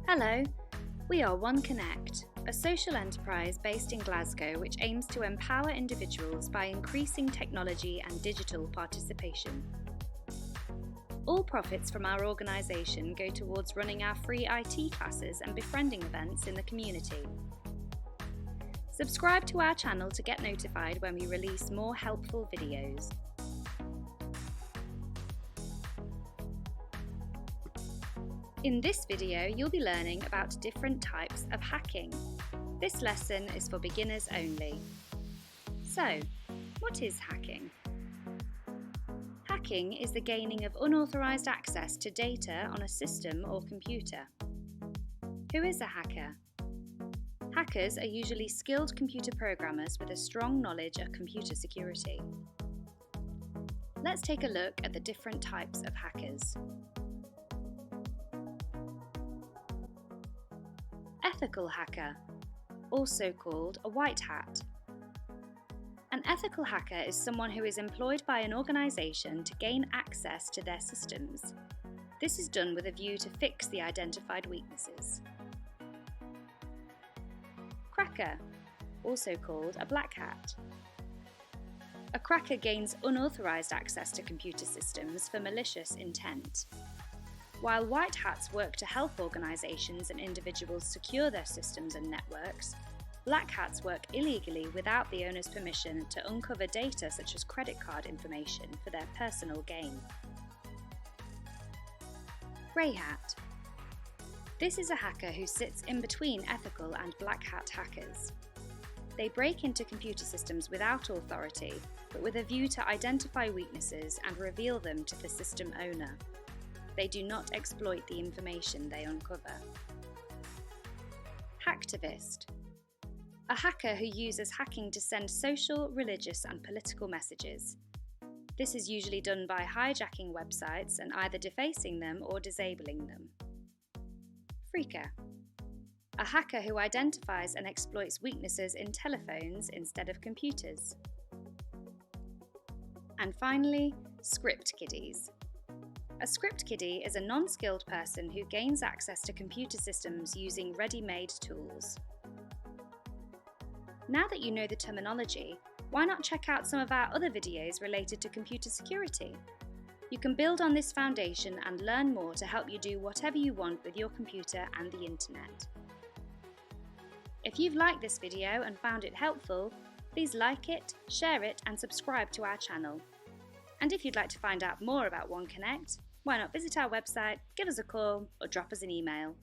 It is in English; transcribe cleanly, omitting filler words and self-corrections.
Hello, we are Connect, a social enterprise based in Glasgow which aims to empower individuals by increasing technology and digital participation. All profits from our organisation go towards running our free IT classes and befriending events in the community. Subscribe to our channel to get notified when we release more helpful videos. In this video, you'll be learning about different types of hacking. This lesson is for beginners only. So, what is hacking? Hacking is the gaining of unauthorized access to data on a system or computer. Who is a hacker? Hackers are usually skilled computer programmers with a strong knowledge of computer security. Let's take a look at the different types of hackers. Ethical hacker, also called a white hat. An ethical hacker is someone who is employed by an organisation to gain access to their systems. This is done with a view to fix the identified weaknesses. Cracker, also called a black hat. A cracker gains unauthorised access to computer systems for malicious intent. While white hats work to help organisations and individuals secure their systems and networks, black hats work illegally without the owner's permission to uncover data such as credit card information for their personal gain. Grey hat. This is a hacker who sits in between ethical and black hat hackers. They break into computer systems without authority, but with a view to identify weaknesses and reveal them to the system owner. They do not exploit the information they uncover. Hacktivist. A hacker who uses hacking to send social, religious and political messages. This is usually done by hijacking websites and either defacing them or disabling them. Phreaker. A hacker who identifies and exploits weaknesses in telephones instead of computers. And finally, script kiddies. A script kiddie is a non-skilled person who gains access to computer systems using ready-made tools. Now that you know the terminology, why not check out some of our other videos related to computer security? You can build on this foundation and learn more to help you do whatever you want with your computer and the internet. If you've liked this video and found it helpful, please like it, share it and subscribe to our channel. And if you'd like to find out more about Connect, why not visit our website, give us a call or drop us an email.